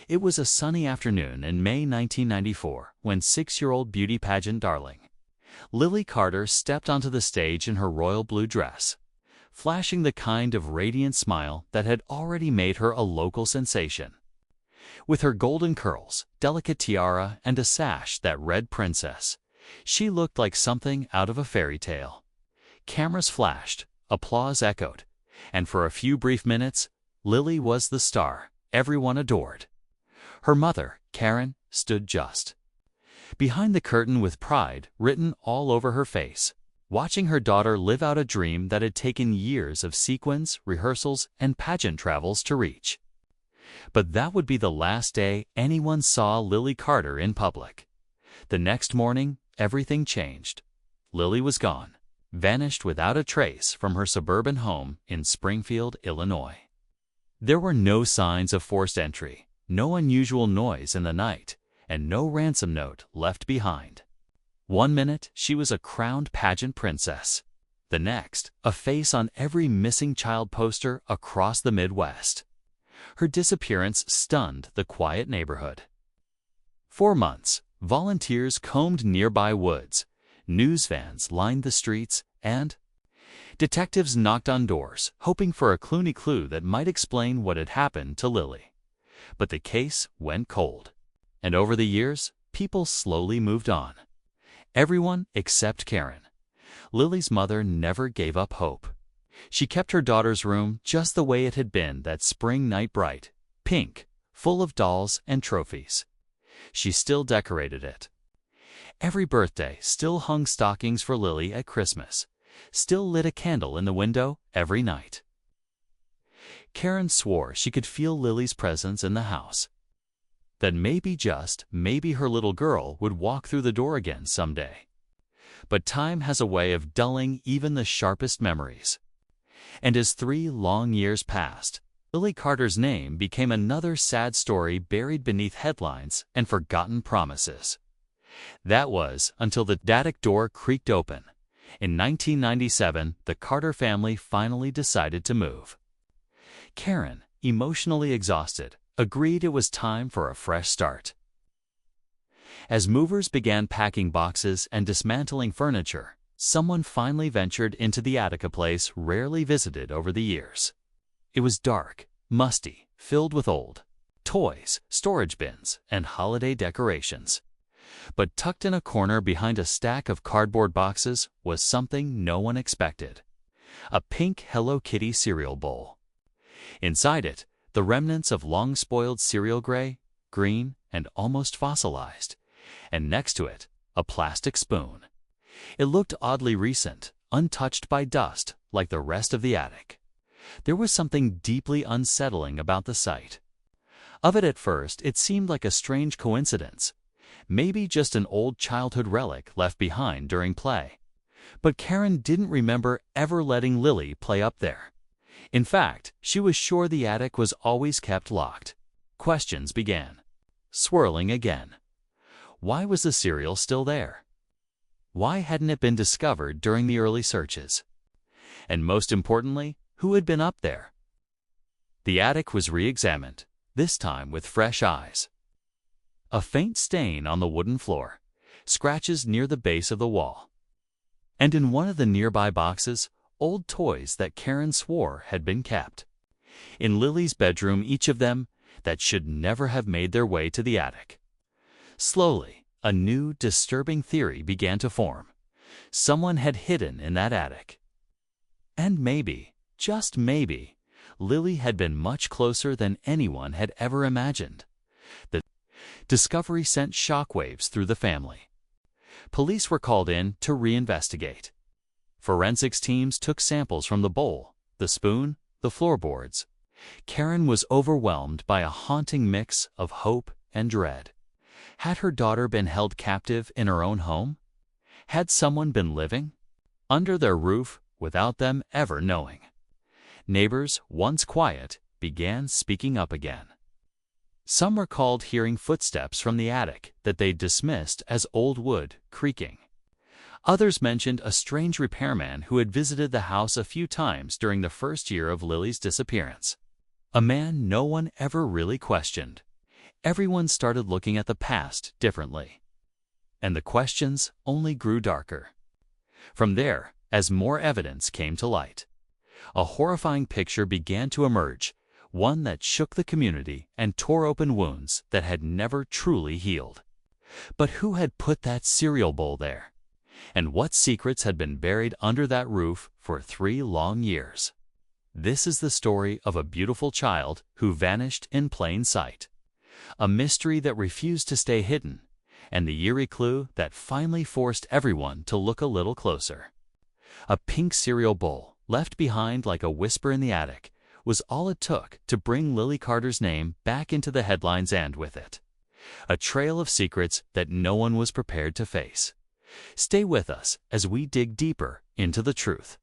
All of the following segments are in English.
It was a sunny afternoon in May 1994 when 6-year-old beauty pageant darling Lily Carter stepped onto the stage in her royal blue dress, flashing the kind of radiant smile that had already made her a local sensation. With her golden curls, delicate tiara, and a sash that read princess, she looked like something out of a fairy tale. Cameras flashed, applause echoed, and for a few brief minutes, Lily was the star everyone adored. Her mother, Karen, stood just behind the curtain with pride written all over her face, watching her daughter live out a dream that had taken years of sequins, rehearsals, and pageant travels to reach. But that would be the last day anyone saw Lily Carter in public. The next morning, everything changed. Lily was gone, vanished without a trace from her suburban home in Springfield, Illinois. There were no signs of forced entry, no unusual noise in the night, and no ransom note left behind. One minute, she was a crowned pageant princess. The next, a face on every missing child poster across the Midwest. Her disappearance stunned the quiet neighborhood. For months, volunteers combed nearby woods, news vans lined the streets, and detectives knocked on doors, hoping for a clue that might explain what had happened to Lily. But the case went cold. And over the years, people slowly moved on. Everyone except Karen. Lily's mother never gave up hope. She kept her daughter's room just the way it had been that spring night, bright, pink, full of dolls and trophies. She still decorated it. Every birthday still hung stockings for Lily at Christmas, still lit a candle in the window every night. Karen swore she could feel Lily's presence in the house. That maybe, just maybe, her little girl would walk through the door again someday. But time has a way of dulling even the sharpest memories. And as 3 long years passed, Lily Carter's name became another sad story buried beneath headlines and forgotten promises. That was until the attic door creaked open. In 1997, the Carter family finally decided to move. Karen, emotionally exhausted, agreed it was time for a fresh start. As movers began packing boxes and dismantling furniture, someone finally ventured into the attic, a place rarely visited over the years. It was dark, musty, filled with old toys, storage bins, and holiday decorations. But tucked in a corner behind a stack of cardboard boxes was something no one expected: a pink Hello Kitty cereal bowl. Inside it, the remnants of long-spoiled cereal, gray, green, and almost fossilized, and next to it, a plastic spoon. It looked oddly recent, untouched by dust like the rest of the attic. There was something deeply unsettling about the sight. Of it at first, it seemed like a strange coincidence, maybe just an old childhood relic left behind during play. But Karen didn't remember ever letting Lily play up there. In fact, she was sure the attic was always kept locked. Questions began swirling again. Why was the cereal still there? Why hadn't it been discovered during the early searches? And most importantly, who had been up there? The attic was re-examined, this time with fresh eyes. A faint stain on the wooden floor, scratches near the base of the wall. And in one of the nearby boxes, old toys that Karen swore had been kept. In Lily's bedroom, each of them that should never have made their way to the attic. Slowly, a new, disturbing theory began to form. Someone had hidden in that attic. And maybe, just maybe, Lily had been much closer than anyone had ever imagined. The discovery sent shockwaves through the family. Police were called in to reinvestigate. Forensics teams took samples from the bowl, the spoon, the floorboards. Karen was overwhelmed by a haunting mix of hope and dread. Had her daughter been held captive in her own home? Had someone been living under their roof without them ever knowing? Neighbors, once quiet, began speaking up again. Some recalled hearing footsteps from the attic that they dismissed as old wood creaking. Others mentioned a strange repairman who had visited the house a few times during the first year of Lily's disappearance. A man no one ever really questioned. everyone started looking at the past differently. And the questions only grew darker. From there, as more evidence came to light, a horrifying picture began to emerge, one that shook the community and tore open wounds that had never truly healed. But who had put that cereal bowl there? And what secrets had been buried under that roof for 3 long years? This is the story of a beautiful child who vanished in plain sight, a mystery that refused to stay hidden, and the eerie clue that finally forced everyone to look a little closer. A pink cereal bowl, left behind like a whisper in the attic, was all it took to bring Lily Carter's name back into the headlines, and with it, a trail of secrets that no one was prepared to face. Stay with us as we dig deeper into the truth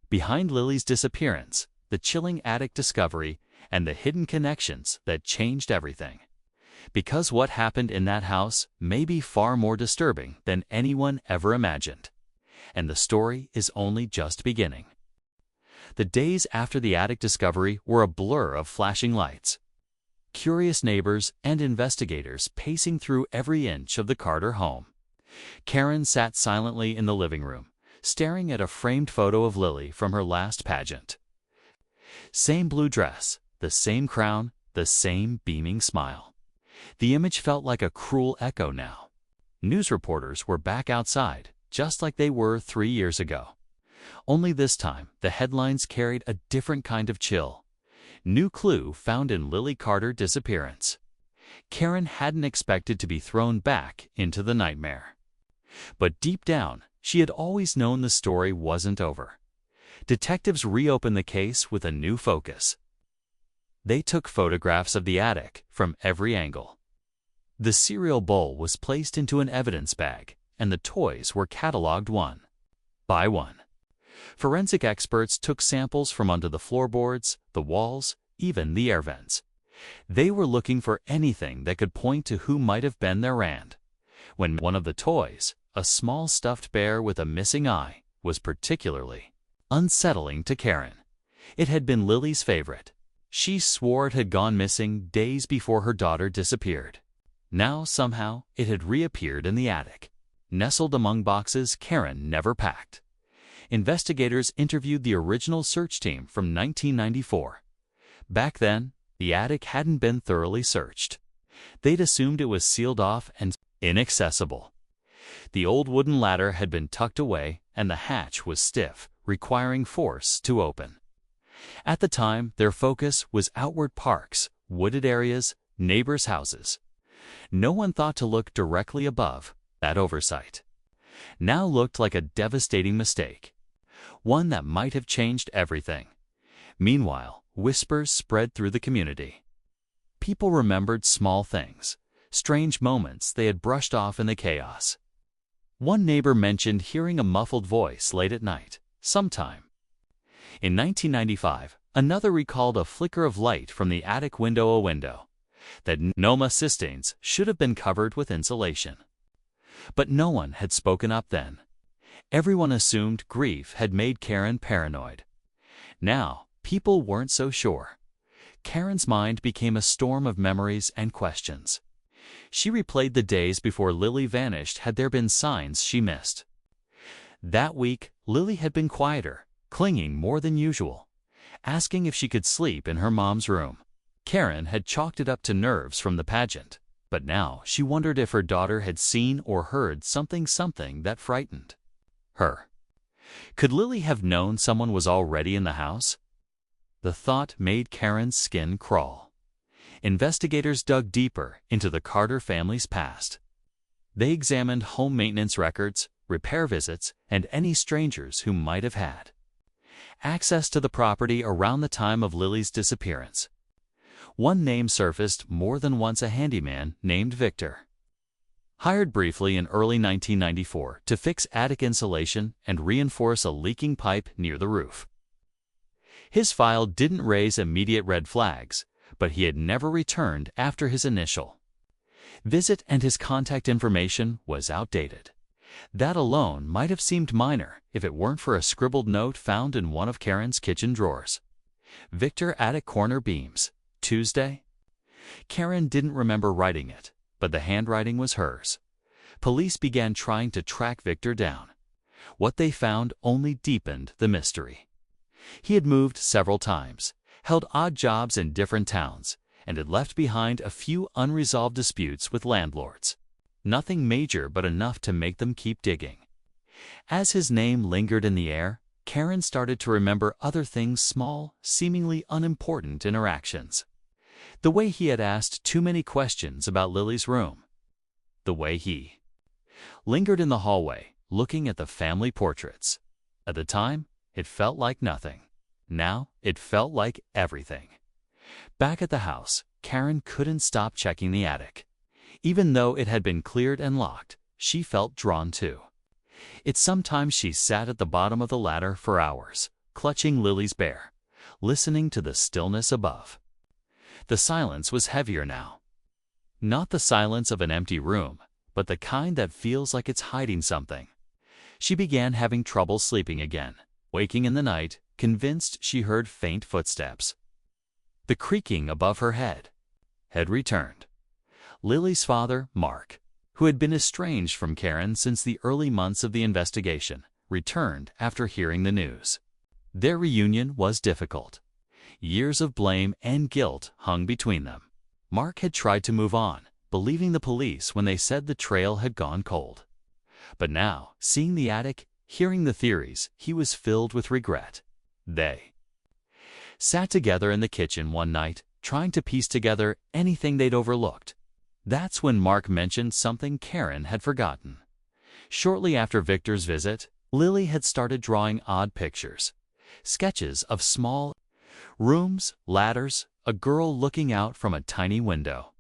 behind Lily's disappearance, the chilling attic discovery, and the hidden connections that changed everything. Because what happened in that house may be far more disturbing than anyone ever imagined. And the story is only just beginning. The days after the attic discovery were a blur of flashing lights, curious neighbors and investigators pacing through every inch of the Carter home. Karen sat silently in the living room, staring at a framed photo of Lily from her last pageant. Same blue dress, the same crown, the same beaming smile. The image felt like a cruel echo now. News reporters were back outside, just like they were 3 years ago. Only this time, the headlines carried a different kind of chill. New clue found in Lily Carter disappearance. Karen hadn't expected to be thrown back into the nightmare. But deep down, she had always known the story wasn't over. Detectives reopened the case with a new focus. They took photographs of the attic from every angle. The cereal bowl was placed into an evidence bag, and the toys were cataloged one by one. Forensic experts took samples from under the floorboards, the walls, even the air vents. They were looking for anything that could point to who might have been their Rand. When one of the toys, a small stuffed bear with a missing eye, was particularly unsettling to Karen. It had been Lily's favorite. She swore it had gone missing days before her daughter disappeared. Now, somehow, it had reappeared in the attic, nestled among boxes Karen never packed. Investigators interviewed the original search team from 1994. Back then, the attic hadn't been thoroughly searched. They'd assumed it was sealed off and inaccessible. The old wooden ladder had been tucked away, and the hatch was stiff, requiring force to open. At the time, their focus was outward parks, wooded areas, neighbors' houses. No one thought to look directly above. That oversight now looked like a devastating mistake, one that might have changed everything. Meanwhile, whispers spread through the community. People remembered small things, strange moments they had brushed off in the chaos. One neighbor mentioned hearing a muffled voice late at night, sometime. In 1995, another recalled a flicker of light from the attic window, that Noma cisterns should have been covered with insulation. But no one had spoken up then. Everyone assumed grief had made Karen paranoid. Now, people weren't so sure. Karen's mind became a storm of memories and questions. She replayed the days before Lily vanished. Had there been signs she missed? That week, Lily had been quieter, clinging more than usual, asking if she could sleep in her mom's room. Karen had chalked it up to nerves from the pageant, but now she wondered if her daughter had seen or heard something that frightened her. Could Lily have known someone was already in the house? The thought made Karen's skin crawl. Investigators dug deeper into the Carter family's past. They examined home maintenance records, repair visits, and any strangers who might have had access to the property around the time of Lily's disappearance. One name surfaced more than once: a handyman named Victor, hired briefly in early 1994 to fix attic insulation and reinforce a leaking pipe near the roof. His file didn't raise immediate red flags, but he had never returned after his initial visit, and his contact information was outdated. That alone might have seemed minor if it weren't for a scribbled note found in one of Karen's kitchen drawers. Victor, attic corner beams, Tuesday. Karen didn't remember writing it, but the handwriting was hers. Police began trying to track Victor down. What they found only deepened the mystery. He had moved several times, held odd jobs in different towns, and had left behind a few unresolved disputes with landlords. Nothing major, but enough to make them keep digging. As his name lingered in the air, Karen started to remember other things, small, seemingly unimportant interactions. The way he had asked too many questions about Lily's room. The way he lingered in the hallway, looking at the family portraits. At the time, it felt like nothing. Now, it felt like everything. Back at the house, Karen couldn't stop checking the attic. Even though it had been cleared and locked, she felt drawn to it. Sometimes she sat at the bottom of the ladder for hours, clutching Lily's bear, listening to the stillness above. The silence was heavier now. Not the silence of an empty room, but the kind that feels like it's hiding something. She began having trouble sleeping again, waking in the night, convinced she heard faint footsteps. The creaking above her head had returned. Lily's father, Mark, who had been estranged from Karen since the early months of the investigation, returned after hearing the news. Their reunion was difficult. Years of blame and guilt hung between them. Mark had tried to move on, believing the police when they said the trail had gone cold. But now, seeing the attic, hearing the theories, he was filled with regret. They sat together in the kitchen one night, trying to piece together anything they'd overlooked. That's when Mark mentioned something Karen had forgotten. Shortly after Victor's visit, Lily had started drawing odd pictures, sketches of small rooms, ladders, a girl looking out from a tiny window.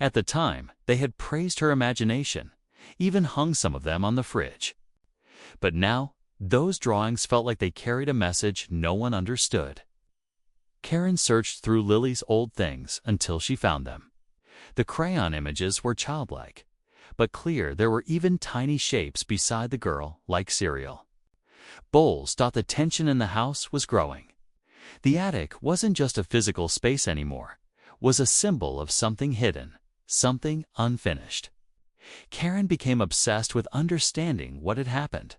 At the time, they had praised her imagination, even hung some of them on the fridge. But now, those drawings felt like they carried a message no one understood. Karen searched through Lily's old things until she found them. The crayon images were childlike, but clear. There were even tiny shapes beside the girl, like cereal bowls. The tension in the house was growing. The attic wasn't just a physical space anymore, was a symbol of something hidden, something unfinished. Karen became obsessed with understanding what had happened.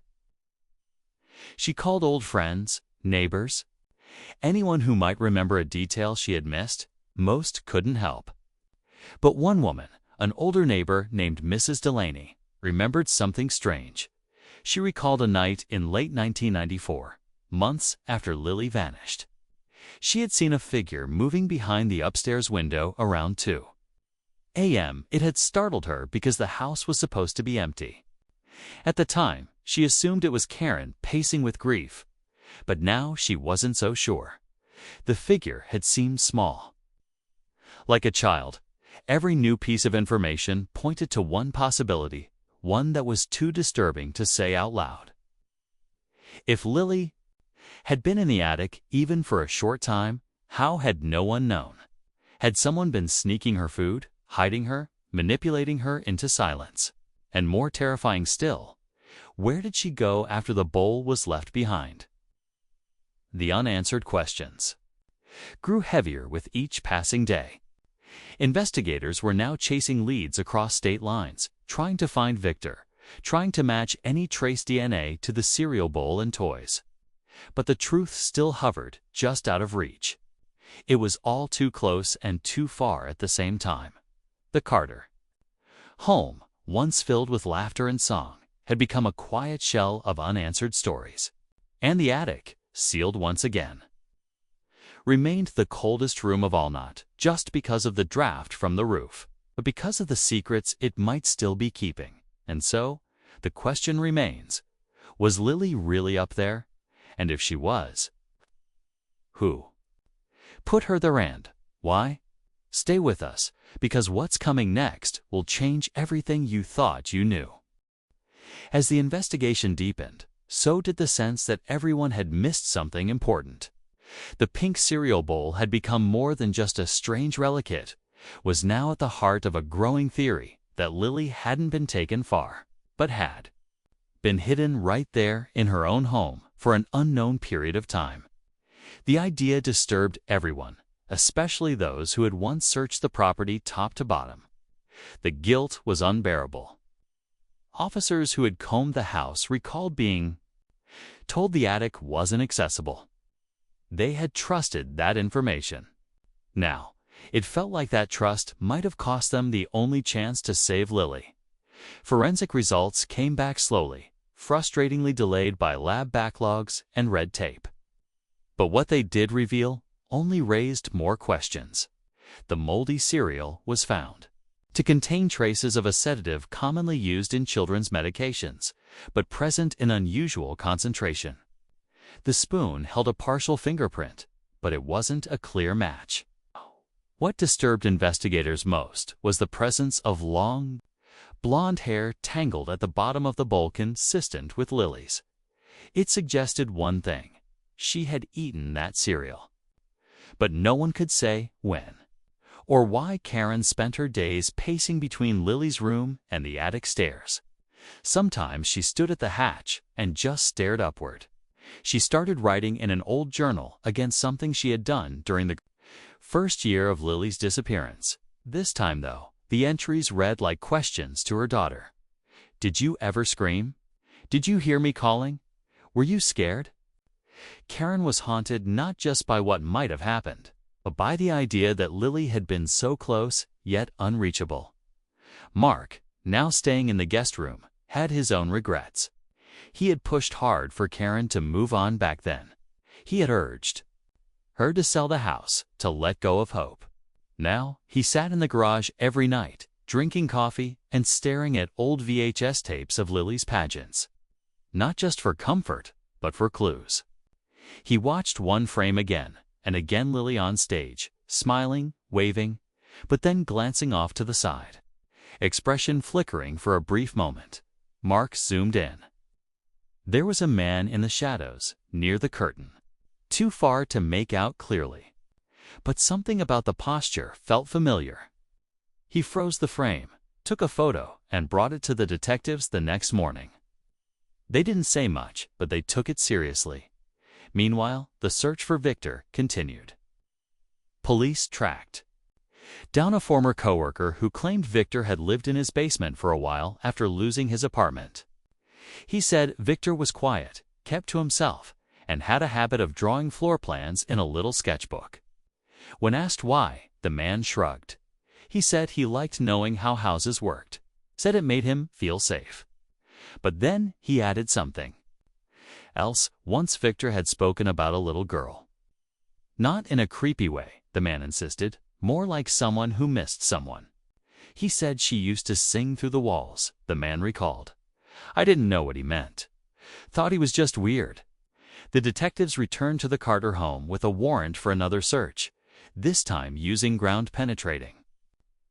She called old friends, neighbors, anyone who might remember a detail she had missed. Most couldn't help. But one woman, an older neighbor named Mrs. Delaney, remembered something strange. She recalled a night in late 1994, months after Lily vanished. She had seen a figure moving behind the upstairs window around 2 a.m. It had startled her because the house was supposed to be empty. At the time, she assumed it was Karen pacing with grief, but now she wasn't so sure. The figure had seemed small. Like a child, every new piece of information pointed to one possibility, one that was too disturbing to say out loud. If Lily had been in the attic even for a short time, how had no one known? Had someone been sneaking her food, hiding her, manipulating her into silence? And more terrifying still, where did she go after the bowl was left behind? The unanswered questions grew heavier with each passing day. Investigators were now chasing leads across state lines, trying to find Victor, trying to match any trace DNA to the cereal bowl and toys. But the truth still hovered just out of reach. It was all too close and too far at the same time. The Carter home, once filled with laughter and song, had become a quiet shell of unanswered stories. And the attic, sealed once again, remained the coldest room of all, not just because of the draft from the roof, but because of the secrets it might still be keeping. And so, the question remains, was Lily really up there? And if she was, who put her there and why? Stay with us, because what's coming next will change everything you thought you knew. As the investigation deepened, so did the sense that everyone had missed something important. The pink cereal bowl had become more than just a strange relic. It was now at the heart of a growing theory that Lily hadn't been taken far, but had been hidden right there in her own home for an unknown period of time. The idea disturbed everyone, especially those who had once searched the property top to bottom. The guilt was unbearable. Officers who had combed the house recalled being told the attic wasn't accessible. They had trusted that information. Now, it felt like that trust might have cost them the only chance to save Lily. Forensic results came back slowly, frustratingly delayed by lab backlogs and red tape. But what they did reveal only raised more questions. The moldy cereal was found to contain traces of a sedative commonly used in children's medications, but present in unusual concentration. The spoon held a partial fingerprint, but it wasn't a clear match. What disturbed investigators most was the presence of long, blonde hair tangled at the bottom of the bowl consistent with Lily's. It suggested one thing: she had eaten that cereal. But no one could say when, or why Karen spent her days pacing between Lily's room and the attic stairs. Sometimes she stood at the hatch and just stared upward. She started writing in an old journal against something she had done during the first year of Lily's disappearance. This time, though, the entries read like questions to her daughter. Did you ever scream? Did you hear me calling? Were you scared? Karen was haunted not just by what might have happened, but by the idea that Lily had been so close, yet unreachable. Mark, now staying in the guest room, had his own regrets. He had pushed hard for Karen to move on back then. He had urged her to sell the house, to let go of hope. Now, he sat in the garage every night, drinking coffee and staring at old VHS tapes of Lily's pageants. Not just for comfort, but for clues. He watched one frame again, and again Lily on stage, smiling, waving, but then glancing off to the side. Expression flickering for a brief moment. Mark zoomed in. There was a man in the shadows, near the curtain. Too far to make out clearly. But something about the posture felt familiar. He froze the frame, took a photo, and brought it to the detectives the next morning. They didn't say much, but they took it seriously. Meanwhile, the search for Victor continued. Police tracked down a former coworker who claimed Victor had lived in his basement for a while after losing his apartment. He said Victor was quiet, kept to himself, and had a habit of drawing floor plans in a little sketchbook. When asked why, the man shrugged. He said he liked knowing how houses worked, said it made him feel safe. But then he added something else. Once Victor had spoken about a little girl. Not in a creepy way, the man insisted, more like someone who missed someone. He said she used to sing through the walls, the man recalled. I didn't know what he meant. Thought he was just weird. The detectives returned to the Carter home with a warrant for another search, this time using ground penetrating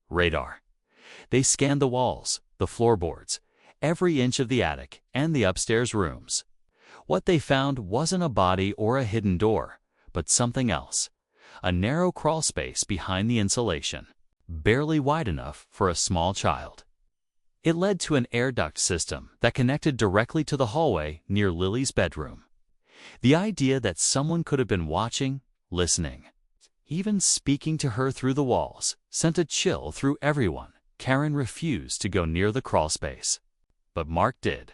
radar. They scanned the walls, the floorboards, every inch of the attic, and the upstairs rooms. What they found wasn't a body or a hidden door, but something else. A narrow crawl space behind the insulation, barely wide enough for a small child. It led to an air duct system that connected directly to the hallway near Lily's bedroom. The idea that someone could have been watching, listening, even speaking to her through the walls, sent a chill through everyone. Karen refused to go near the crawl space. But Mark did.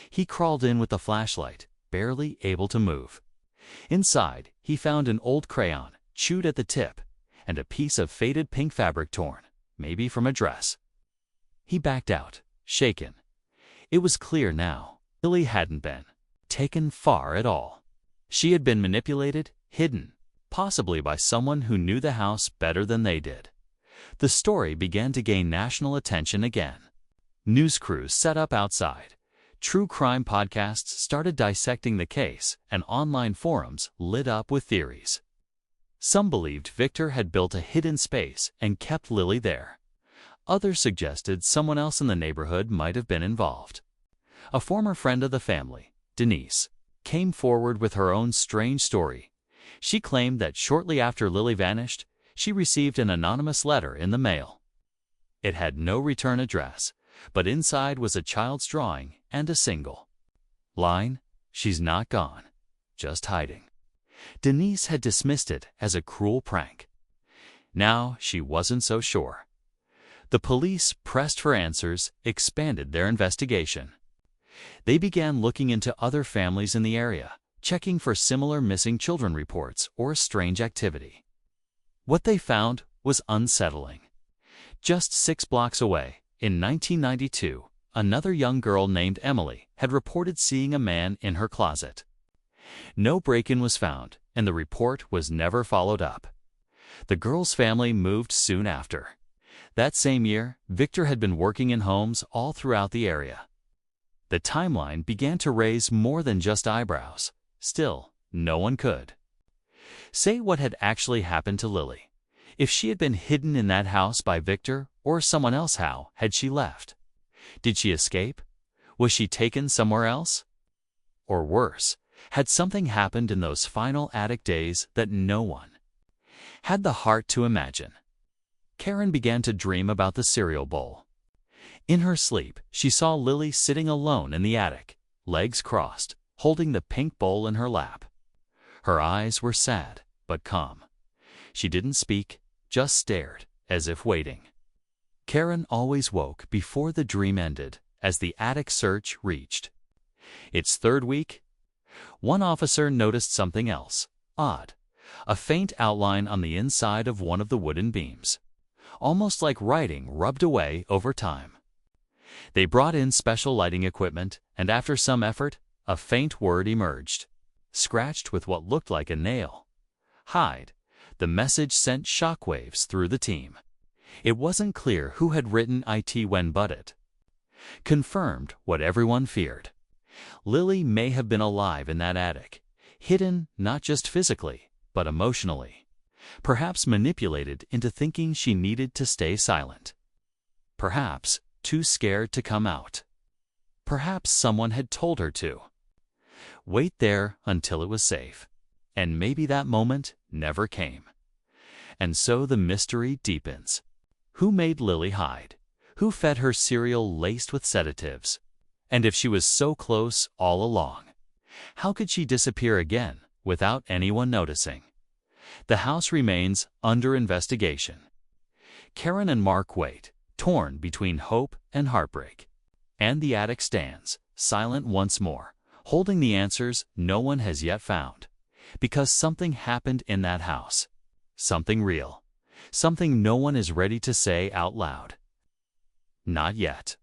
He crawled in with a flashlight, barely able to move. Inside, he found an old crayon, chewed at the tip, and a piece of faded pink fabric torn, maybe from a dress. He backed out, shaken. It was clear now. Lily hadn't been taken far at all. She had been manipulated, hidden, possibly by someone who knew the house better than they did. The story began to gain national attention again. News crews set up outside. True crime podcasts started dissecting the case, and online forums lit up with theories. Some believed Victor had built a hidden space and kept Lily there. Others suggested someone else in the neighborhood might have been involved. A former friend of the family, Denise, came forward with her own strange story. She claimed that shortly after Lily vanished, she received an anonymous letter in the mail. It had no return address, but inside was a child's drawing and a single line, "She's not gone, just hiding." Denise had dismissed it as a cruel prank, Now she wasn't so sure. The police pressed for answers, expanded their investigation. They began looking into other families in the area, checking for similar missing children reports or strange activity. What they found was unsettling. Just 6 blocks away, in 1992, another young girl named Emily had reported seeing a man in her closet. No break-in was found, and the report was never followed up. The girl's family moved soon after. That same year, Victor had been working in homes all throughout the area. The timeline began to raise more than just eyebrows. Still, no one could say what had actually happened to Lily. If she had been hidden in that house by Victor or someone else, how had she left? Did she escape? Was she taken somewhere else? Or worse, had something happened in those final attic days that no one had the heart to imagine? Karen began to dream about the cereal bowl. In her sleep, she saw Lily sitting alone in the attic, legs crossed, holding the pink bowl in her lap. Her eyes were sad, but calm. She didn't speak, just stared, as if waiting. Karen always woke before the dream ended, as the attic search reached its 3rd week. One officer noticed something else, odd, a faint outline on the inside of one of the wooden beams, almost like writing rubbed away over time. They brought in special lighting equipment, and after some effort, a faint word emerged, scratched with what looked like a nail. Hide. The message sent shockwaves through the team. It wasn't clear who had written it when, but it confirmed what everyone feared. Lily may have been alive in that attic, hidden not just physically, but emotionally. Perhaps manipulated into thinking she needed to stay silent. Perhaps too scared to come out. Perhaps someone had told her to wait there until it was safe. And maybe that moment never came. And so the mystery deepens. Who made Lily hide? Who fed her cereal laced with sedatives? And if she was so close all along, how could she disappear again without anyone noticing? The house remains under investigation. Karen and Mark wait, torn between hope and heartbreak. And the attic stands, silent once more, holding the answers no one has yet found. Because something happened in that house. Something real. Something no one is ready to say out loud. Not yet.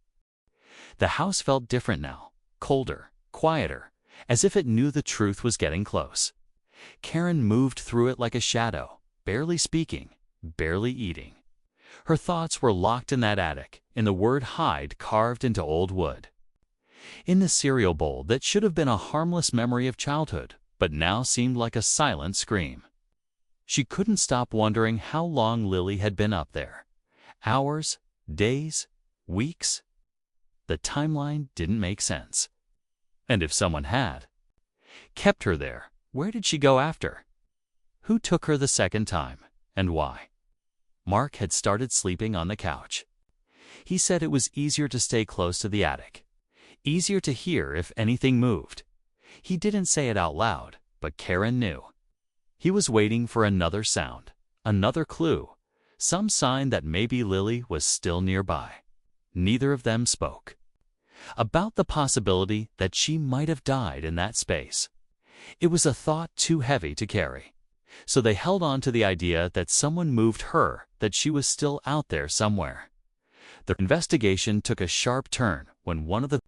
The house felt different now, colder, quieter, as if it knew the truth was getting close. Karen moved through it like a shadow, barely speaking, barely eating. Her thoughts were locked in that attic, in the word hide carved into old wood. In the cereal bowl that should have been a harmless memory of childhood, but now seemed like a silent scream. She couldn't stop wondering how long Lily had been up there. Hours, days, weeks? The timeline didn't make sense. And if someone had kept her there, where did she go after? Who took her the second time, and why? Mark had started sleeping on the couch. He said it was easier to stay close to the attic, easier to hear if anything moved. He didn't say it out loud, but Karen knew. He was waiting for another sound, another clue, some sign that maybe Lily was still nearby. Neither of them spoke about the possibility that she might have died in that space. It was a thought too heavy to carry. So they held on to the idea that someone moved her, that she was still out there somewhere. The investigation took a sharp turn when one of the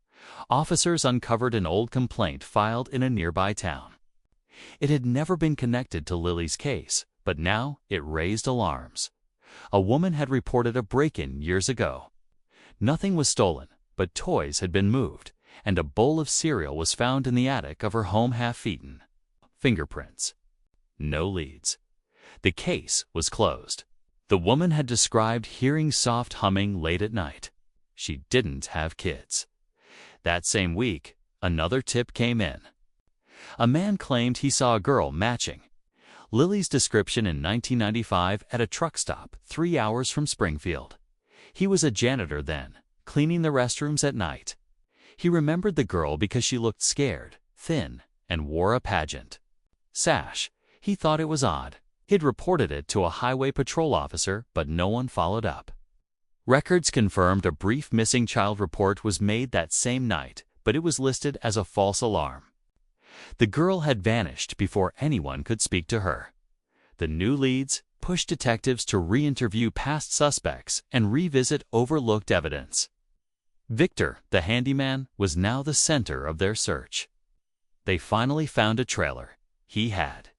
officers uncovered an old complaint filed in a nearby town. It had never been connected to Lily's case, but now it raised alarms. A woman had reported a break-in years ago. Nothing was stolen, but toys had been moved, and a bowl of cereal was found in the attic of her home half-eaten. Fingerprints. No leads. The case was closed. The woman had described hearing soft humming late at night. She didn't have kids. That same week, another tip came in. A man claimed he saw a girl matching Lily's description in 1995 at a truck stop 3 hours from Springfield. He was a janitor then, cleaning the restrooms at night. He remembered the girl because she looked scared, thin, and wore a pageant sash. He thought it was odd, He'd reported it to a highway patrol officer, but no one followed up. Records confirmed a brief missing child report was made that same night, but it was listed as a false alarm. The girl had vanished before anyone could speak to her. The new leads pushed detectives to re-interview past suspects and revisit overlooked evidence. Victor, the handyman, was now the center of their search. They finally found a trailer he had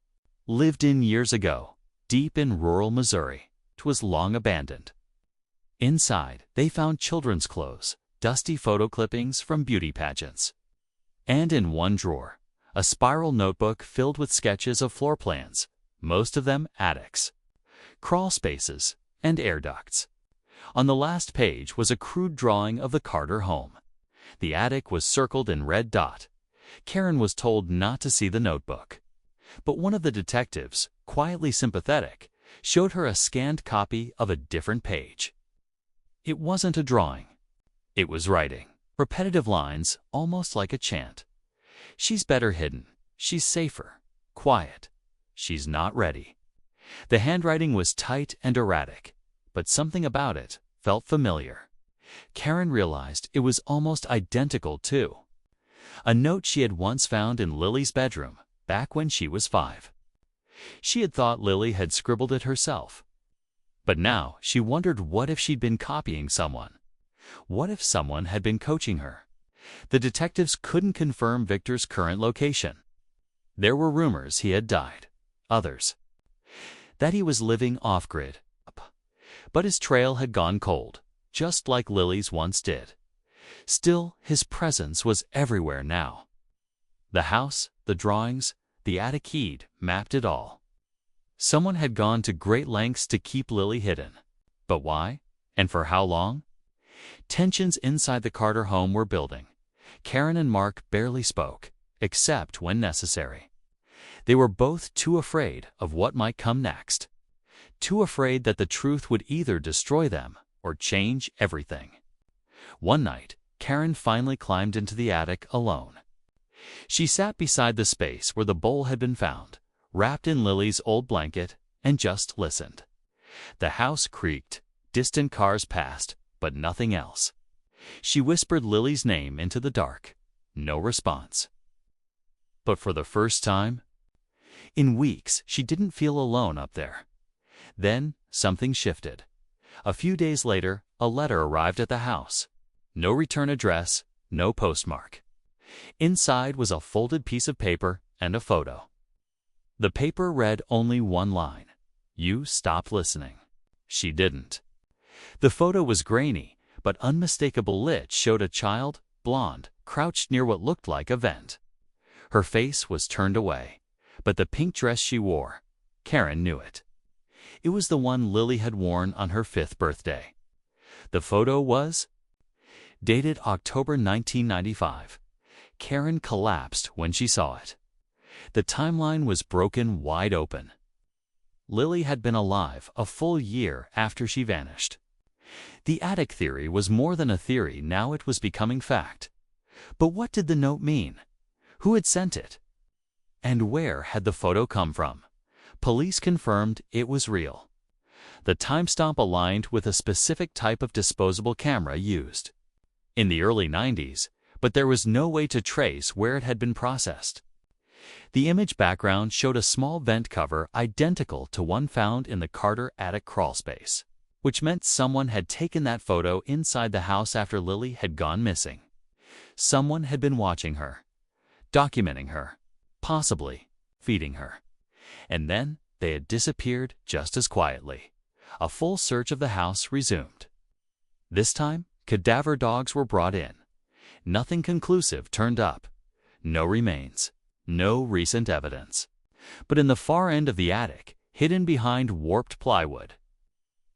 lived in years ago, deep in rural Missouri. It was long abandoned. Inside, they found children's clothes, dusty photo clippings from beauty pageants. And in one drawer, a spiral notebook filled with sketches of floor plans, most of them attics, crawl spaces, and air ducts. On the last page was a crude drawing of the Carter home. The attic was circled in red dot. Karen was told not to see the notebook. But one of the detectives, quietly sympathetic, showed her a scanned copy of a different page. It wasn't a drawing. It was writing. Repetitive lines, almost like a chant. She's better hidden. She's safer. Quiet. She's not ready. The handwriting was tight and erratic, but something about it felt familiar. Karen realized it was almost identical too. A note she had once found in Lily's bedroom, back when she was 5. She had thought Lily had scribbled it herself. But now she wondered, what if she'd been copying someone? What if someone had been coaching her? The detectives couldn't confirm Victor's current location. There were rumors he had died, others that he was living off-grid. But his trail had gone cold, just like Lily's once did. Still, his presence was everywhere now. The house, the drawings, the attic, he'd mapped it all. Someone had gone to great lengths to keep Lily hidden. But why? And for how long? Tensions inside the Carter home were building. Karen and Mark barely spoke, except when necessary. They were both too afraid of what might come next. Too afraid that the truth would either destroy them or change everything. One night, Karen finally climbed into the attic alone. She sat beside the space where the bowl had been found, wrapped in Lily's old blanket, and just listened. The house creaked, distant cars passed, but nothing else. She whispered Lily's name into the dark. No response. But for the first time in weeks, she didn't feel alone up there. Then something shifted. A few days later, a letter arrived at the house. No return address, no postmark. Inside was a folded piece of paper and a photo. The paper read only one line. "You stopped listening." She didn't. The photo was grainy, but unmistakable. Lit showed a child, blonde, crouched near what looked like a vent. Her face was turned away, but the pink dress she wore, Karen knew it. It was the one Lily had worn on her 5th birthday. The photo was dated October 1995. Karen collapsed when she saw it. The timeline was broken wide open. Lily had been alive a full year after she vanished. The attic theory was more than a theory, now it was becoming fact. But what did the note mean? Who had sent it? And where had the photo come from? Police confirmed it was real. The timestamp aligned with a specific type of disposable camera used in the early 90s, but there was no way to trace where it had been processed. The image background showed a small vent cover identical to one found in the Carter attic crawlspace, which meant someone had taken that photo inside the house after Lily had gone missing. Someone had been watching her, documenting her, possibly feeding her. And then they had disappeared just as quietly. A full search of the house resumed. This time, cadaver dogs were brought in. Nothing conclusive turned up. No remains. No recent evidence. But in the far end of the attic, hidden behind warped plywood,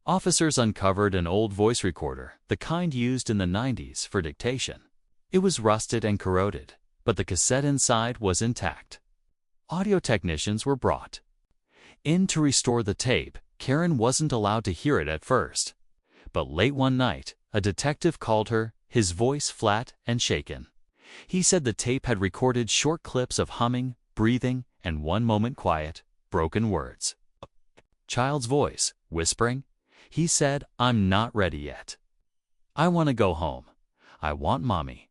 officers uncovered an old voice recorder, the kind used in the 90s for dictation. It was rusted and corroded, but the cassette inside was intact. Audio technicians were brought in to restore the tape. Karen wasn't allowed to hear it at first. But late one night, a detective called her, his voice flat and shaken. He said the tape had recorded short clips of humming, breathing, and one moment quiet, broken words. child's voice, whispering. He said, "I'm not ready yet. I want to go home. I want mommy."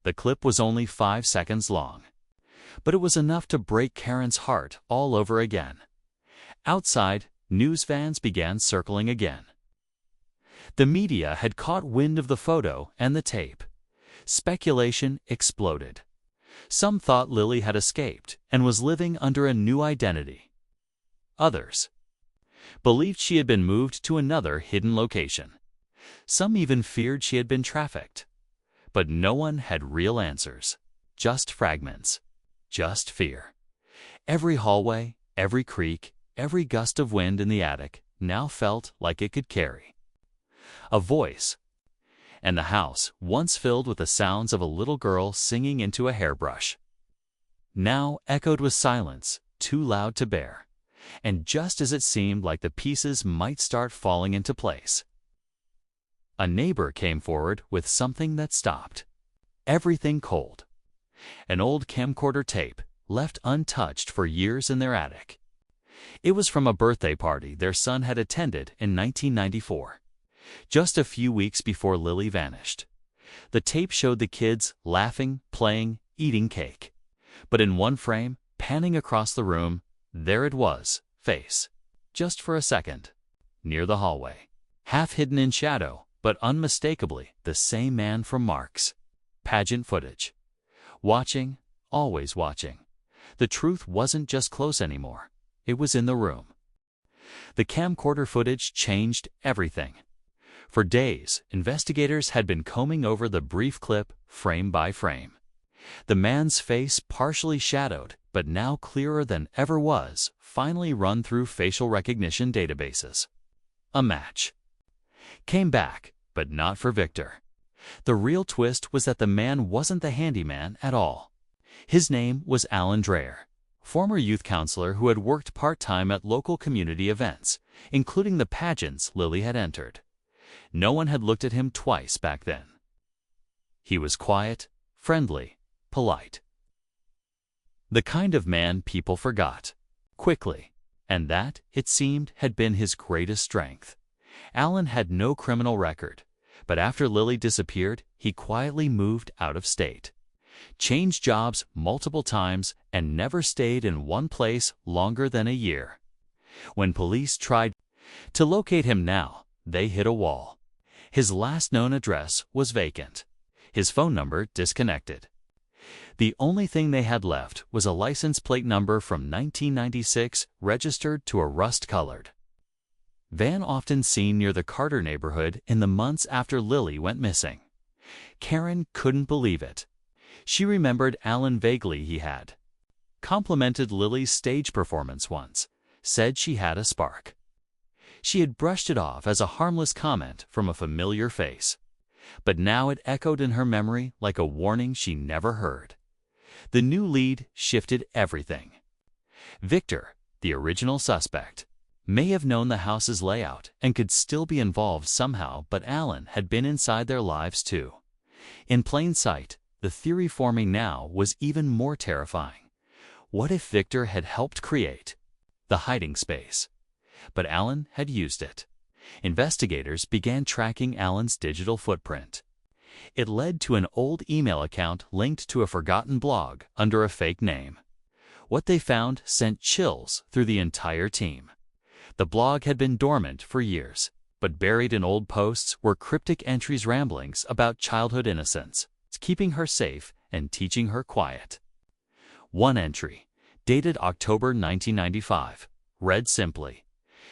The clip was only 5 seconds long, but it was enough to break Karen's heart all over again. Outside, news vans began circling again. The media had caught wind of the photo and the tape. Speculation exploded. Some thought Lily had escaped and was living under a new identity. Others believed she had been moved to another hidden location. Some even feared she had been trafficked. But no one had real answers. Just fragments. Just fear. Every hallway, every creak, every gust of wind in the attic now felt like it could carry a voice. And the house, once filled with the sounds of a little girl singing into a hairbrush, now echoed with silence too loud to bear. And just as it seemed like the pieces might start falling into place, a neighbor came forward with something that stopped everything cold. An old camcorder tape, left untouched for years in their attic. It was from a birthday party their son had attended in 1994, just a few weeks before Lily vanished. The tape showed the kids laughing, playing, eating cake. But in one frame, panning across the room, there it was, face, just for a second, near the hallway. Half hidden in shadow, but unmistakably the same man from Mark's pageant footage. Watching, always watching. The truth wasn't just close anymore. It was in the room. The camcorder footage changed everything. For days, investigators had been combing over the brief clip, frame by frame. The man's face, partially shadowed, but now clearer than ever was, finally run through facial recognition databases. A match. Came back, but not for Victor. The real twist was that the man wasn't the handyman at all. His name was Alan Dreyer, former youth counselor who had worked part-time at local community events, including the pageants Lily had entered. No one had looked at him twice back then. He was quiet, friendly, polite. The kind of man people forgot quickly, and that, it seemed, had been his greatest strength. Alan had no criminal record, but after Lily disappeared, he quietly moved out of state, changed jobs multiple times, and never stayed in one place longer than a year. When police tried to locate him now, they hit a wall. His last known address was vacant, his phone number disconnected. The only thing they had left was a license plate number from 1996 registered to a rust-colored van often seen near the Carter neighborhood in the months after Lily went missing. Karen couldn't believe it. She remembered Alan vaguely. He had complimented Lily's stage performance once, said she had a spark. She had brushed it off as a harmless comment from a familiar face, but now it echoed in her memory like a warning she never heard. The new lead shifted everything. Victor, the original suspect, may have known the house's layout and could still be involved somehow, but Alan had been inside their lives too. In plain sight, the theory forming now was even more terrifying. What if Victor had helped create the hiding space, but Alan had used it? Investigators began tracking Alan's digital footprint. It led to an old email account linked to a forgotten blog under a fake name. What they found sent chills through the entire team. The blog had been dormant for years, but buried in old posts were cryptic entries, ramblings about childhood innocence, keeping her safe and teaching her quiet. One entry, dated October 1995, read simply,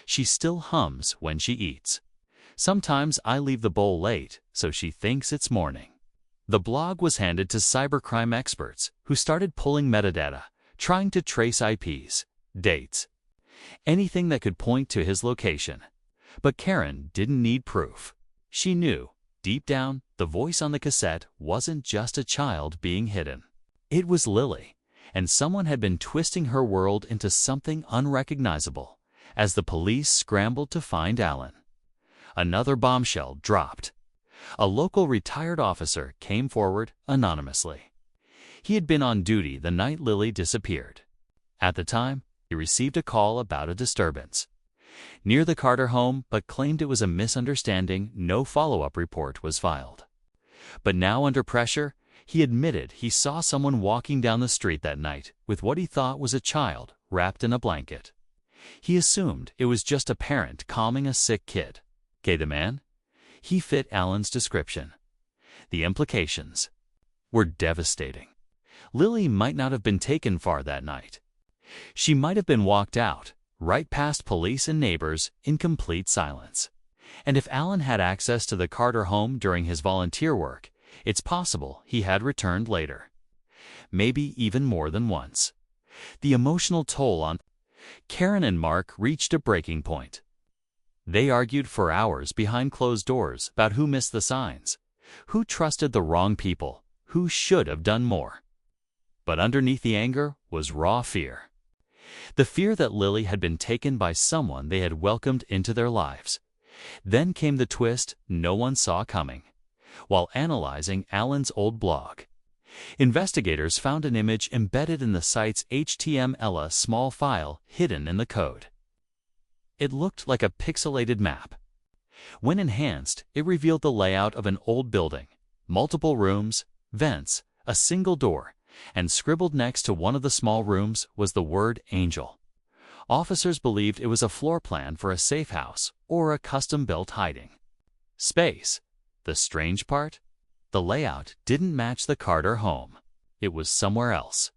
"She still hums when she eats. Sometimes I leave the bowl late, so she thinks it's morning." The blog was handed to cybercrime experts who started pulling metadata, trying to trace IPs, dates, anything that could point to his location. But Karen didn't need proof. She knew, deep down, the voice on the cassette wasn't just a child being hidden. It was Lily, and someone had been twisting her world into something unrecognizable as the police scrambled to find Alan. Another bombshell dropped. A local retired officer came forward anonymously. He had been on duty the night Lily disappeared. At the time, he received a call about a disturbance. near the Carter home, but claimed it was a misunderstanding. No follow-up report was filed. But now, under pressure, he admitted he saw someone walking down the street that night with what he thought was a child wrapped in a blanket. He assumed it was just a parent calming a sick kid. The man? He fit Alan's description. The implications were devastating. Lily might not have been taken far that night. She might have been walked out, right past police and neighbors, in complete silence. And if Alan had access to the Carter home during his volunteer work, it's possible he had returned later. Maybe even more than once. The emotional toll on Karen and Mark reached a breaking point. They argued for hours behind closed doors about who missed the signs, who trusted the wrong people, who should have done more. But underneath the anger was raw fear. The fear that Lily had been taken by someone they had welcomed into their lives. Then came the twist no one saw coming. While analyzing Alan's old blog, investigators found an image embedded in the site's HTML, a small file hidden in the code. It looked like a pixelated map. When enhanced, it revealed the layout of an old building, multiple rooms, vents, a single door, and scribbled next to one of the small rooms was the word Angel. Officers believed it was a floor plan for a safe house or a custom-built hiding space. The strange part? The layout didn't match the Carter home. It was somewhere else.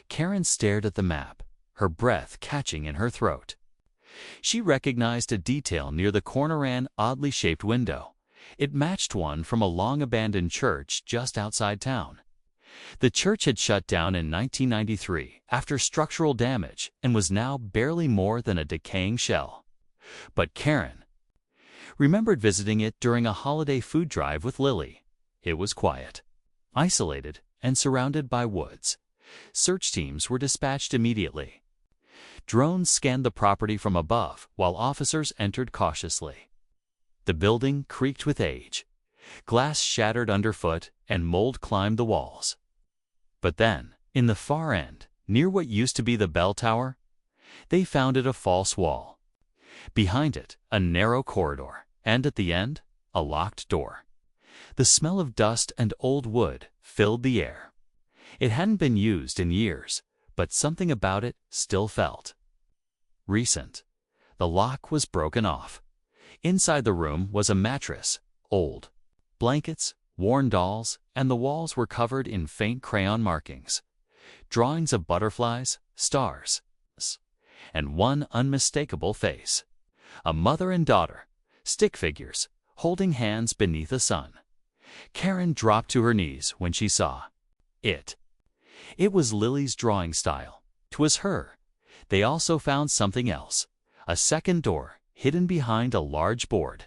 Karen stared at the map, her breath catching in her throat. She recognized a detail near the corner, an oddly shaped window. It matched one from a long-abandoned church just outside town. The church had shut down in 1993 after structural damage and was now barely more than a decaying shell. But Karen remembered visiting it during a holiday food drive with Lily. It was quiet, isolated, and surrounded by woods. Search teams were dispatched immediately. Drones scanned the property from above while officers entered cautiously. The building creaked with age. Glass shattered underfoot and mold climbed the walls. But then, in the far end, near what used to be the bell tower, they found it a false wall. Behind it, a narrow corridor, and at the end, a locked door. The smell of dust and old wood filled the air. It hadn't been used in years, but something about it still felt recent. The lock was broken off. Inside the room was a mattress, old blankets, worn dolls, and the walls were covered in faint crayon markings. Drawings of butterflies, stars, and one unmistakable face. A mother and daughter, stick figures, holding hands beneath the sun. Karen dropped to her knees when she saw it. It was Lily's drawing style. 'Twas her. They also found something else. A second door, hidden behind a large board.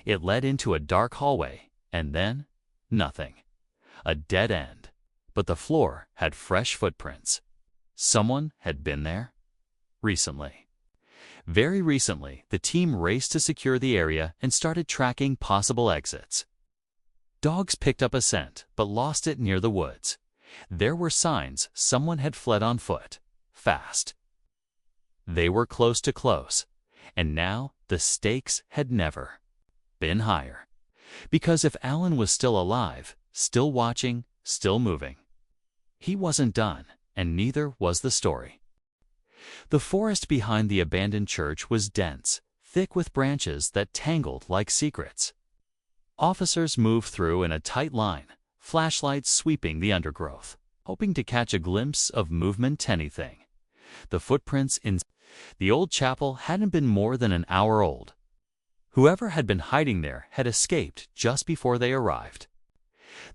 It led into a dark hallway, and then nothing. A dead end. But the floor had fresh footprints. Someone had been there recently. Very recently, the team raced to secure the area and started tracking possible exits. Dogs picked up a scent, but lost it near the woods. There were signs someone had fled on foot, fast. They were close to close, and now the stakes had never been higher. Because if Alan was still alive, still watching, still moving, he wasn't done, and neither was the story. The forest behind the abandoned church was dense, thick with branches that tangled like secrets. Officers moved through in a tight line, flashlights sweeping the undergrowth, hoping to catch a glimpse of movement, anything. The footprints in the old chapel hadn't been more than an hour old. Whoever had been hiding there had escaped just before they arrived.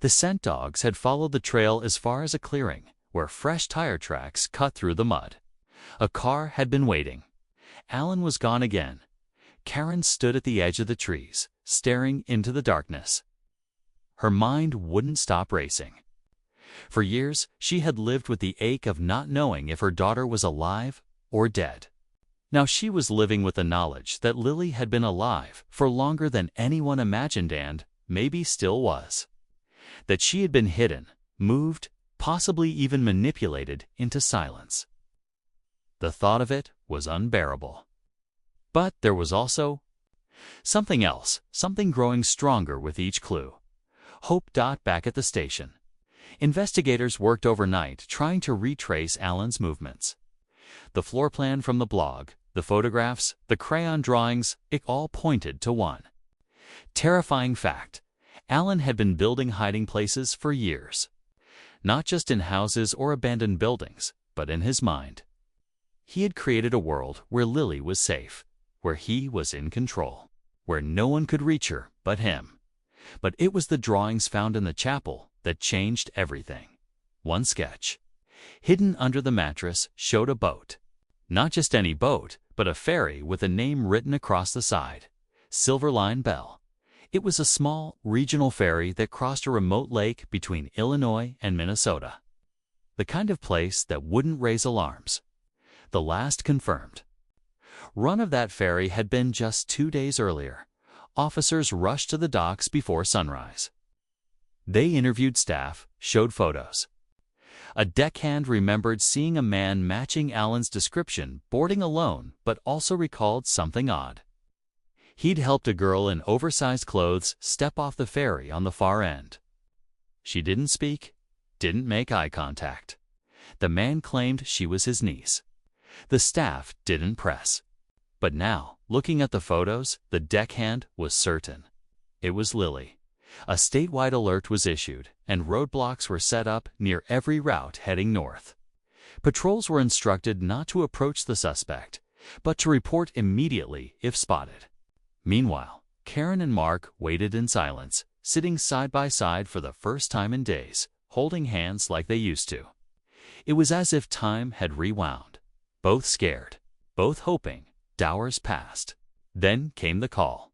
The scent dogs had followed the trail as far as a clearing, where fresh tire tracks cut through the mud. A car had been waiting. Alan was gone again. Karen stood at the edge of the trees, staring into the darkness. Her mind wouldn't stop racing. For years, she had lived with the ache of not knowing if her daughter was alive or dead. Now she was living with the knowledge that Lily had been alive for longer than anyone imagined and, maybe still was. That she had been hidden, moved, possibly even manipulated into silence. The thought of it was unbearable. But there was also something else, something growing stronger with each clue. Hope. Back at the station, investigators worked overnight trying to retrace Alan's movements. The floor plan from the blog, the photographs, the crayon drawings, it all pointed to one terrifying fact. Alan had been building hiding places for years. Not just in houses or abandoned buildings, but in his mind. He had created a world where Lily was safe, where he was in control, where no one could reach her but him. But it was the drawings found in the chapel that changed everything. One sketch, hidden under the mattress, showed a boat. Not just any boat, but a ferry with a name written across the side, Silverline Belle. It was a small, regional ferry that crossed a remote lake between Illinois and Minnesota. The kind of place that wouldn't raise alarms. The last confirmed run of that ferry had been just 2 days earlier. Officers rushed to the docks before sunrise. They interviewed staff, showed photos. A deckhand remembered seeing a man matching Alan's description boarding alone, but also recalled something odd. He'd helped a girl in oversized clothes step off the ferry on the far end. She didn't speak, didn't make eye contact. The man claimed she was his niece. The staff didn't press. But now, looking at the photos, the deckhand was certain. It was Lily. A statewide alert was issued, and roadblocks were set up near every route heading north. Patrols were instructed not to approach the suspect, but to report immediately if spotted. Meanwhile, Karen and Mark waited in silence, sitting side by side for the first time in days, holding hands like they used to. It was as if time had rewound. Both scared, both hoping. Hours passed. Then came the call.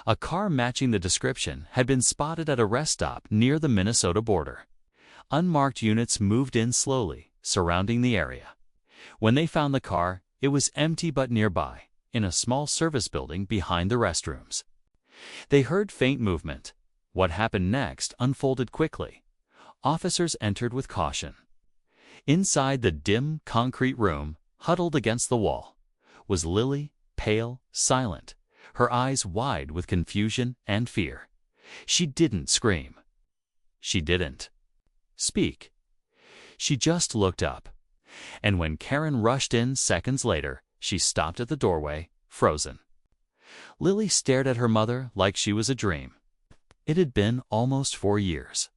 A car matching the description had been spotted at a rest stop near the Minnesota border. Unmarked units moved in slowly, surrounding the area. When they found the car, it was empty but nearby, in a small service building behind the restrooms. They heard faint movement. What happened next unfolded quickly. Officers entered with caution. Inside the dim, concrete room, huddled against the wall, was Lily, pale, silent, her eyes wide with confusion and fear. She didn't scream. She didn't speak. She just looked up. And when Karen rushed in seconds later, she stopped at the doorway, frozen. Lily stared at her mother like she was a dream. It had been almost 4 years.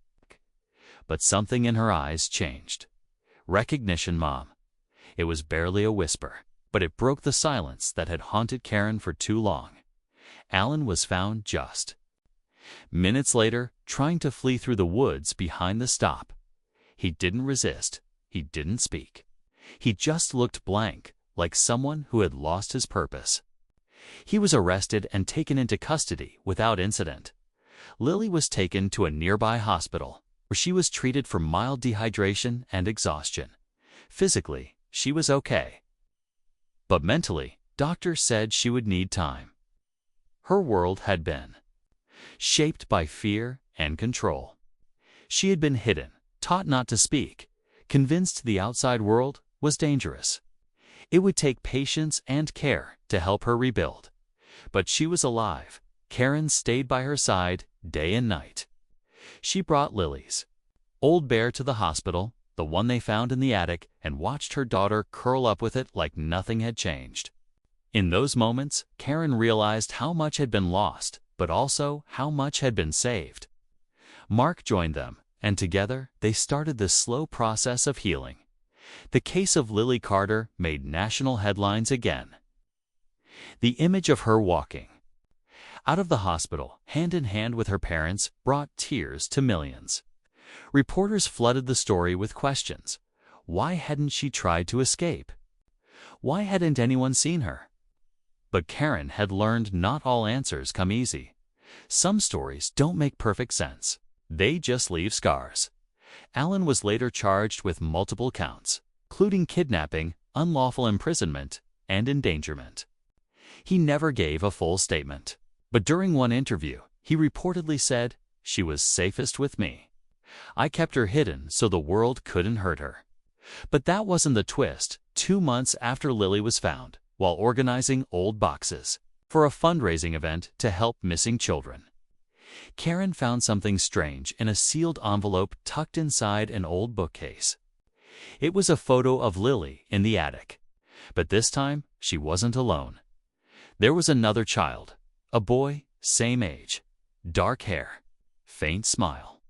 But something in her eyes changed. Recognition, Mom. It was barely a whisper, but it broke the silence that had haunted Karen for too long. Alan was found just minutes later, trying to flee through the woods behind the stop. He didn't resist. He didn't speak. He just looked blank, like someone who had lost his purpose. He was arrested and taken into custody without incident. Lily was taken to a nearby hospital, where she was treated for mild dehydration and exhaustion. Physically, she was okay. But mentally, doctors said she would need time. Her world had been shaped by fear and control. She had been hidden, taught not to speak, convinced the outside world was dangerous. It would take patience and care to help her rebuild. But she was alive. Karen stayed by her side day and night. She brought Lily's old bear to the hospital, the one they found in the attic, and watched her daughter curl up with it like nothing had changed. In those moments, Karen realized how much had been lost, but also how much had been saved. Mark joined them, and together they started this slow process of healing. The case of Lily Carter made national headlines again. The image of her walking out of the hospital, hand in hand with her parents, brought tears to millions. Reporters flooded the story with questions. Why hadn't she tried to escape? Why hadn't anyone seen her? But Karen had learned not all answers come easy. Some stories don't make perfect sense. They just leave scars. Alan was later charged with multiple counts, including kidnapping, unlawful imprisonment, and endangerment. He never gave a full statement. But during one interview, he reportedly said, "She was safest with me. I kept her hidden so the world couldn't hurt her." But that wasn't the twist. 2 months after Lily was found, while organizing old boxes for a fundraising event to help missing children. Karen found something strange in a sealed envelope tucked inside an old bookcase. It was a photo of Lily in the attic, but this time she wasn't alone. There was another child, a boy, same age, dark hair, faint smile.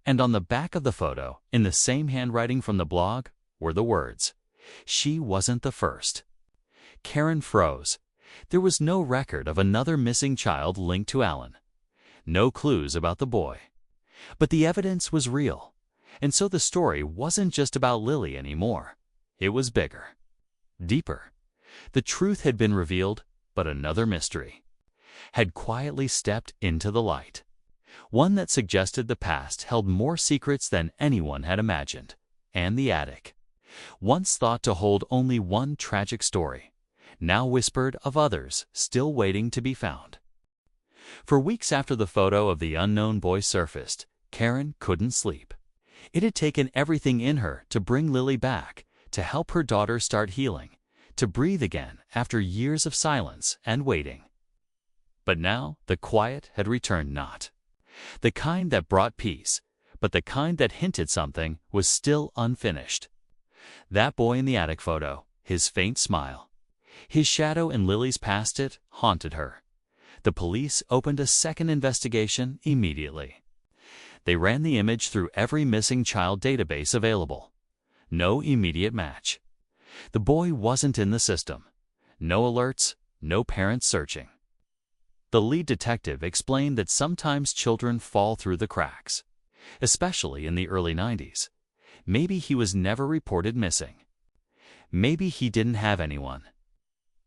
And on the back of the photo, in the same handwriting from the blog, were the words, "She wasn't the first." Karen froze. There was no record of another missing child linked to Alan. No clues about the boy. But the evidence was real. And so the story wasn't just about Lily anymore. It was bigger, deeper. The truth had been revealed, but another mystery had quietly stepped into the light. One that suggested the past held more secrets than anyone had imagined. And the attic, once thought to hold only one tragic story, now whispered of others still waiting to be found. For weeks after the photo of the unknown boy surfaced, Karen couldn't sleep. It had taken everything in her to bring Lily back, to help her daughter start healing, to breathe again after years of silence and waiting. But now the quiet had returned, not the kind that brought peace, but the kind that hinted something was still unfinished. That boy in the attic photo, his faint smile, his shadow in Lily's past, it haunted her. The police opened a second investigation immediately. They ran the image through every missing child database available. No immediate match. The boy wasn't in the system. No alerts, no parents searching. The lead detective explained that sometimes children fall through the cracks, especially in the early 90s. Maybe he was never reported missing. Maybe he didn't have anyone.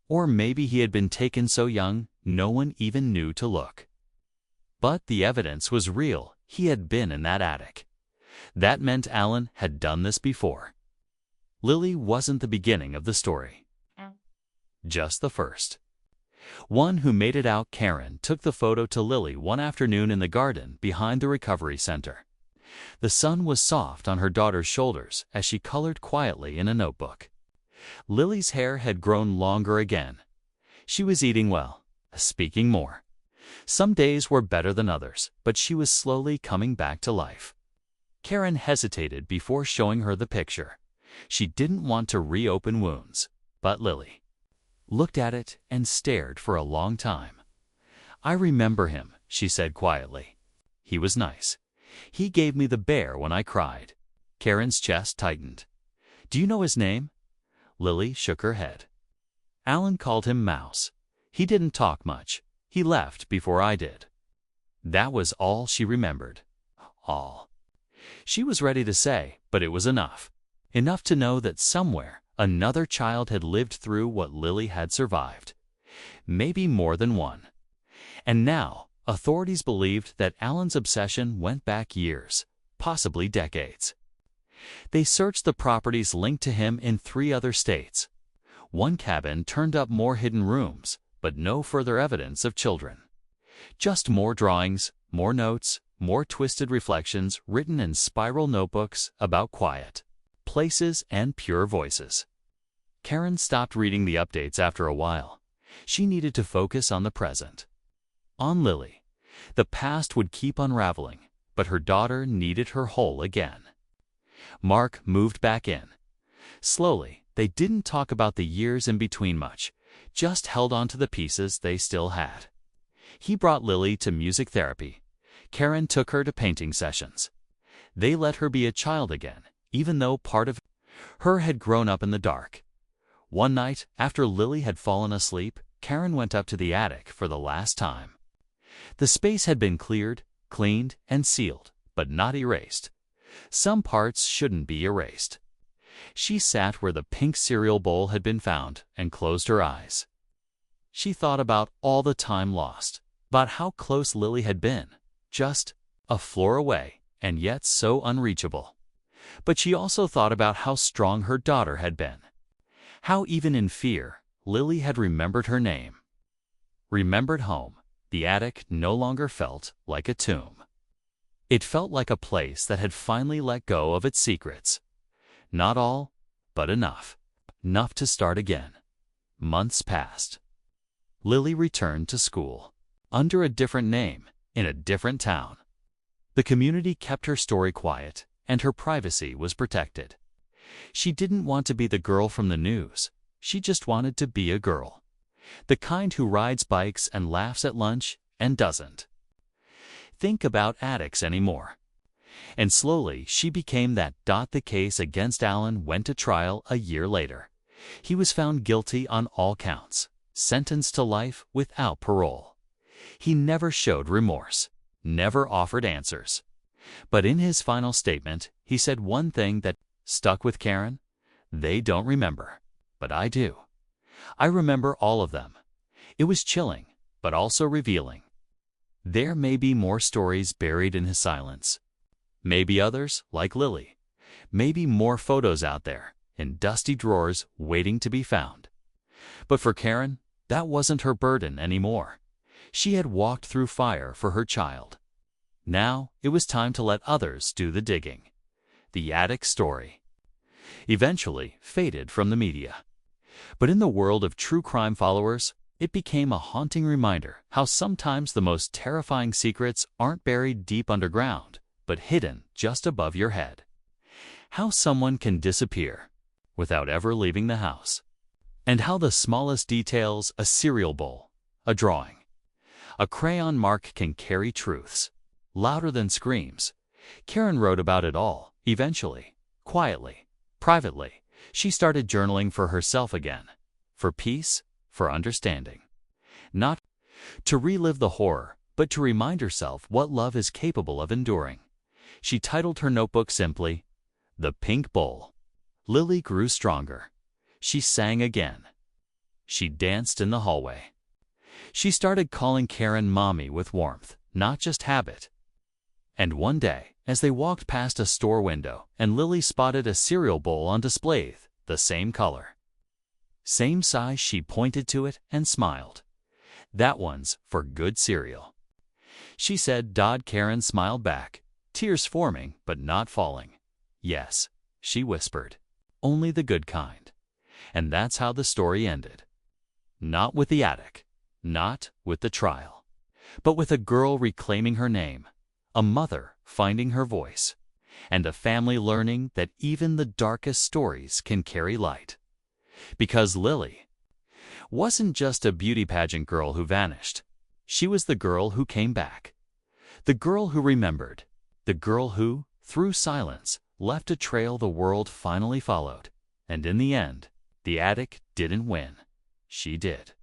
Or maybe he had been taken so young no one even knew to look. But the evidence was real. He had been in that attic. That meant Alan had done this before. Lily wasn't the beginning of the story. Just the first. One who made it out. Karen took the photo to Lily one afternoon in the garden behind the recovery center. The sun was soft on her daughter's shoulders as she colored quietly in a notebook. Lily's hair had grown longer again. She was eating well, speaking more. Some days were better than others, but she was slowly coming back to life. Karen hesitated before showing her the picture. She didn't want to reopen wounds, but Lily looked at it and stared for a long time. "I remember him," she said quietly. "He was nice. He gave me the bear when I cried." Karen's chest tightened. "Do you know his name?" Lily shook her head. "Alan called him Mouse. He didn't talk much. He left before I did." That was all she remembered. All. She was ready to say, but it was enough. Enough to know that somewhere another child had lived through what Lily had survived. Maybe more than one. And now, authorities believed that Alan's obsession went back years, possibly decades. They searched the properties linked to him in 3 other states. One cabin turned up more hidden rooms, but no further evidence of children. Just more drawings, more notes, more twisted reflections written in spiral notebooks about quiet places and pure voices. Karen stopped reading the updates after a while. She needed to focus on the present. On Lily. The past would keep unraveling, but her daughter needed her whole again. Mark moved back in. Slowly, they didn't talk about the years in between much, just held on to the pieces they still had. He brought Lily to music therapy. Karen took her to painting sessions. They let her be a child again, even though part of her had grown up in the dark. One night, after Lily had fallen asleep, Karen went up to the attic for the last time. The space had been cleared, cleaned, and sealed, but not erased. Some parts shouldn't be erased. She sat where the pink cereal bowl had been found and closed her eyes. She thought about all the time lost, about how close Lily had been, just a floor away, and yet so unreachable. But she also thought about how strong her daughter had been, how even in fear, Lily had remembered her name. Remembered home. The attic no longer felt like a tomb. It felt like a place that had finally let go of its secrets. Not all, but enough. Enough to start again. Months passed. Lily returned to school, under a different name, in a different town. The community kept her story quiet, and her privacy was protected. She didn't want to be the girl from the news. She just wanted to be a girl. The kind who rides bikes and laughs at lunch and doesn't think about addicts anymore. And slowly she became that. The case against Alan went to trial a year later. He was found guilty on all counts, sentenced to life without parole. He never showed remorse, never offered answers. But in his final statement, he said one thing that stuck with Karen: "They don't remember, but I do. I remember all of them." It was chilling, but also revealing. There may be more stories buried in his silence. Maybe others, like Lily. Maybe more photos out there, in dusty drawers, waiting to be found. But for Karen, that wasn't her burden anymore. She had walked through fire for her child. Now it was time to let others do the digging. The addict story eventually faded from the media. But in the world of true crime followers, it became a haunting reminder how sometimes the most terrifying secrets aren't buried deep underground, but hidden just above your head. How someone can disappear without ever leaving the house. And how the smallest details, a cereal bowl, a drawing, a crayon mark, can carry truths louder than screams. Karen wrote about it all. Eventually, quietly, privately, she started journaling for herself again. For peace, for understanding. Not to relive the horror, but to remind herself what love is capable of enduring. She titled her notebook simply, "The Pink Bowl." Lily grew stronger. She sang again. She danced in the hallway. She started calling Karen Mommy with warmth, not just habit. And one day, as they walked past a store window, and Lily spotted a cereal bowl on display, the same color, same size, she pointed to it and smiled. "That one's for good cereal," she said. Karen smiled back, tears forming but not falling. "Yes," she whispered, "only the good kind." And that's how the story ended. Not with the attic, not with the trial, but with a girl reclaiming her name, a mother finding her voice, and a family learning that even the darkest stories can carry light. Because Lily wasn't just a beauty pageant girl who vanished. She was the girl who came back, the girl who remembered, the girl who, through silence, left a trail the world finally followed. And in the end, the addict didn't win. She did.